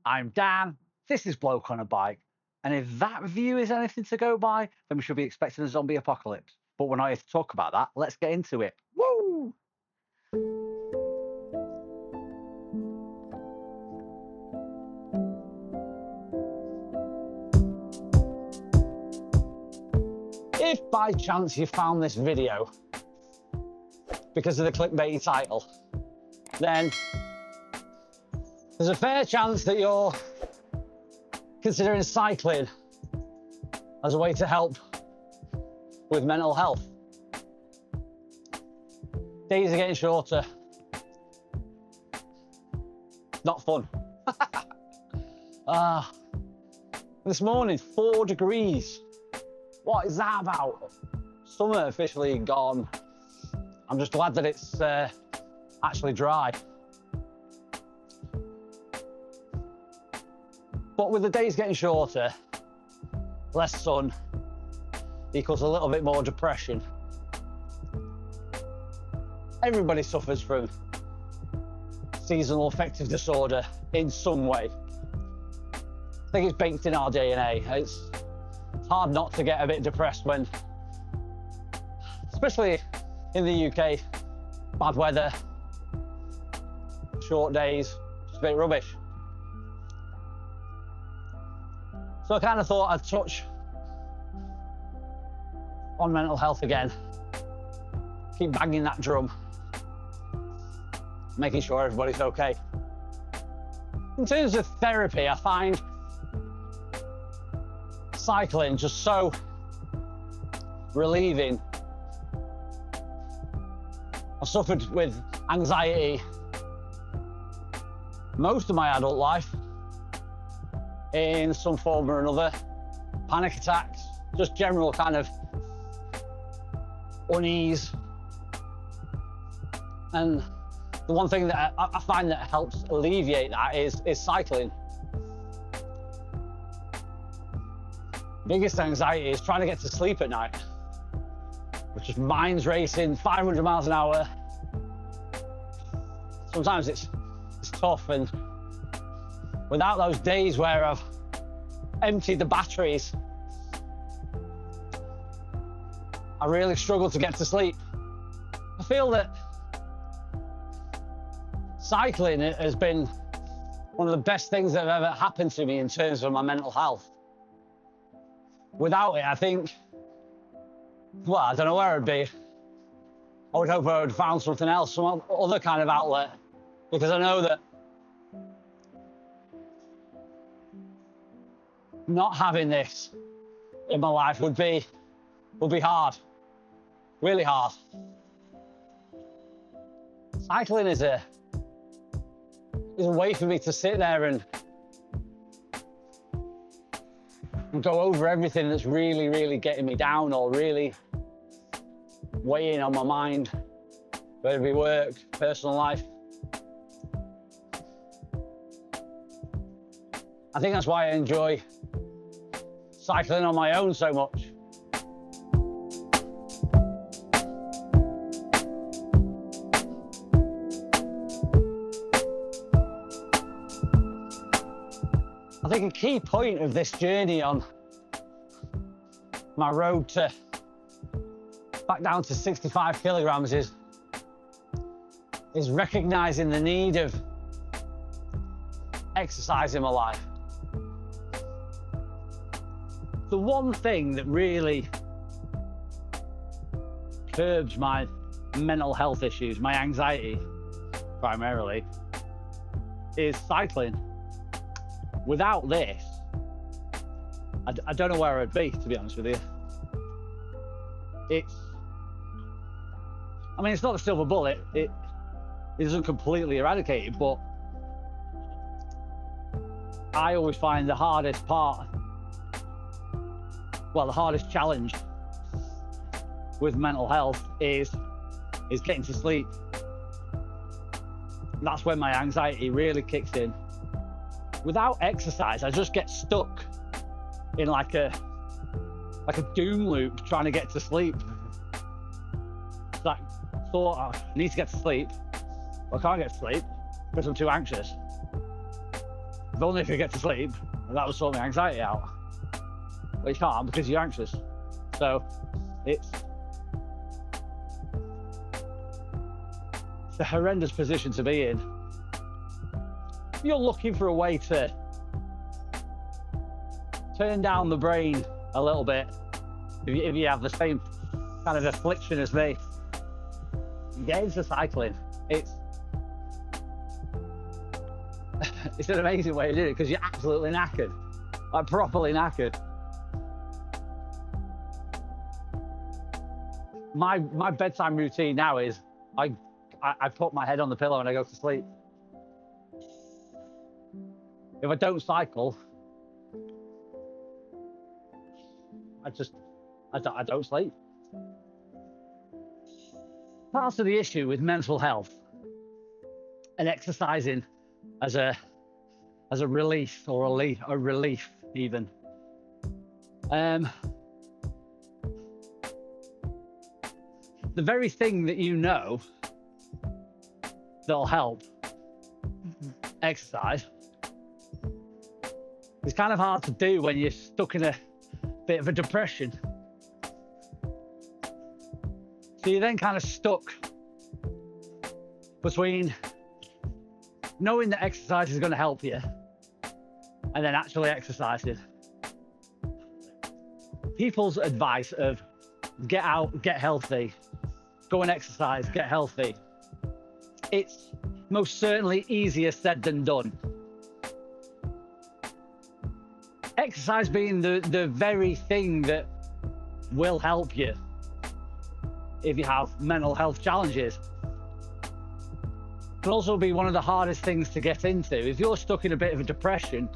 I'm Dan, this is Bloke on a Bike, and if that view is anything to go by, then we should be expecting a zombie apocalypse. But we're not here to talk about that, let's get into it. Woo! If by chance you found this video because of the clickbaity title, then there's a fair chance that you're considering cycling as a way to help with mental health. Days are getting shorter. Not fun. This morning, 4 degrees. What is that about? Summer officially gone. I'm just glad that it's actually dry. But with the days getting shorter, less sun equals a little bit more depression. Everybody suffers from seasonal affective disorder in some way. I think it's baked in our DNA. It's hard not to get a bit depressed when, especially in the UK, bad weather, short days, just a bit rubbish. So I kind of thought I'd touch on mental health again. Keep banging that drum, making sure everybody's okay. In terms of therapy, I find cycling just so relieving. I've suffered with anxiety most of my adult life in some form or another. Panic attacks, just general kind of unease. And the one thing that I find that helps alleviate that is cycling. Biggest anxiety is trying to get to sleep at night, which is mind's racing, 500 miles an hour. Sometimes it's tough, and without those days where I've emptied the batteries, I really struggle to get to sleep. I feel that cycling has been one of the best things that have ever happened to me in terms of my mental health. Without it, I think, well, I don't know where I'd be. I would hope I would have found something else, some other kind of outlet, because I know that not having this in my life would be hard, really hard. Cycling is a way for me to sit there and go over everything that's really, really getting me down or really weighing on my mind, whether it be work, personal life. I think that's why I enjoy cycling on my own so much. I think a key point of this journey on my road to back down to 65 kilograms is recognizing the need of exercise in my life. The one thing that really curbs my mental health issues, my anxiety primarily, is cycling. Without this, I don't know where I'd be, to be honest with you. It's not a silver bullet. It isn't completely eradicated, but I always find the hardest part, well, the hardest challenge with mental health is getting to sleep. That's when my anxiety really kicks in. Without exercise, I just get stuck in like a doom loop trying to get to sleep. It's like, thought, I need to get to sleep. Well, I can't get to sleep because I'm too anxious. If only if you get to sleep, that would sort my anxiety out. But you can't because you're anxious. So it's a horrendous position to be in. You're looking for a way to turn down the brain a little bit. If you have the same kind of affliction as me, get into cycling. It's an amazing way to do it because you're absolutely knackered, like properly knackered. My bedtime routine now is I put my head on the pillow and I go to sleep. If I don't cycle, I don't sleep. Part of the issue with mental health and exercising as a relief or a relief even. The very thing that you know that'll help, exercise, is kind of hard to do when you're stuck in a bit of a depression. So you're then kind of stuck between knowing that exercise is going to help you and then actually exercising. People's advice of get out, get healthy, go and exercise, get healthy. It's most certainly easier said than done. Exercise being the very thing that will help you if you have mental health challenges. Can also be one of the hardest things to get into. If you're stuck in a bit of a depression,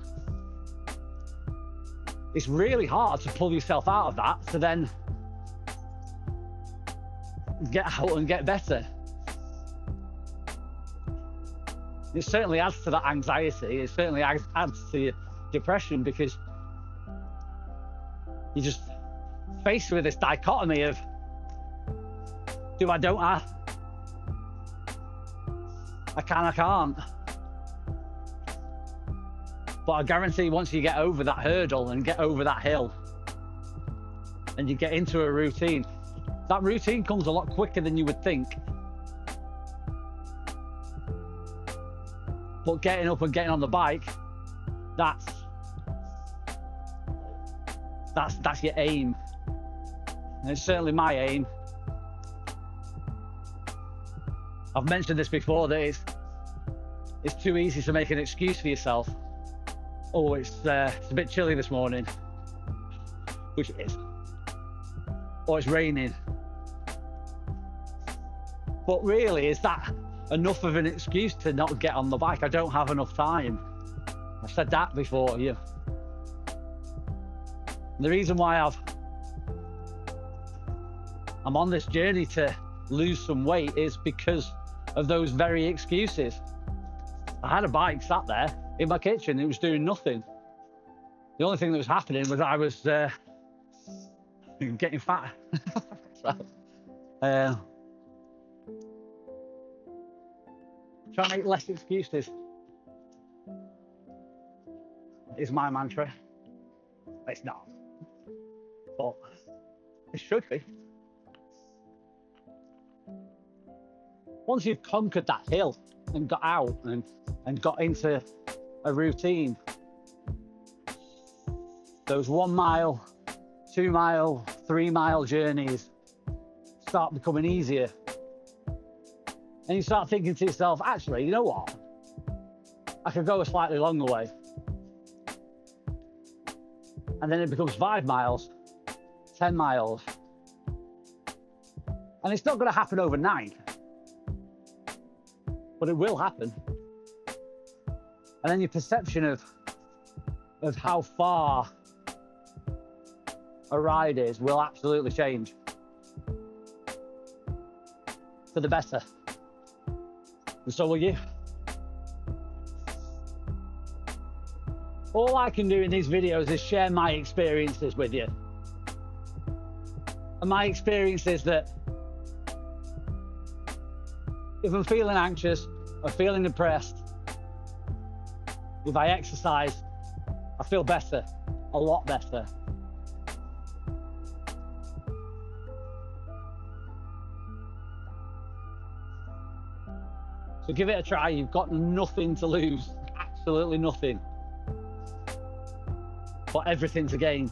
it's really hard to pull yourself out of that to then get out and get better. It certainly adds to that anxiety. It certainly adds to your depression because you're just faced with this dichotomy of do I, don't I? I can, I can't. But I guarantee once you get over that hurdle and get over that hill and you get into a routine, that routine comes a lot quicker than you would think. But getting up and getting on the bike, that's your aim. And it's certainly my aim. I've mentioned this before, that it's too easy to make an excuse for yourself. Oh, it's a bit chilly this morning, which it is. Or it's raining. But really, is that enough of an excuse to not get on the bike? I don't have enough time. I've said that before. Yeah. The reason why I'm on this journey to lose some weight is because of those very excuses. I had a bike sat there in my kitchen. It was doing nothing. The only thing that was happening was I was getting fat. So, try and make less excuses is my mantra. It's not, but it should be. Once you've conquered that hill and got out and got into a routine, those 1 mile, 2 mile, 3 mile journeys start becoming easier. And you start thinking to yourself, actually, you know what? I could go a slightly longer way. And then it becomes 5 miles, 10 miles. And it's not going to happen overnight, but it will happen. And then your perception of how far a ride is will absolutely change for the better. And so will you. All I can do in these videos is share my experiences with you. And my experience is that if I'm feeling anxious or feeling depressed, If I exercise, I feel better, a lot better. So give it a try. You've got nothing to lose, absolutely nothing, but everything to gain.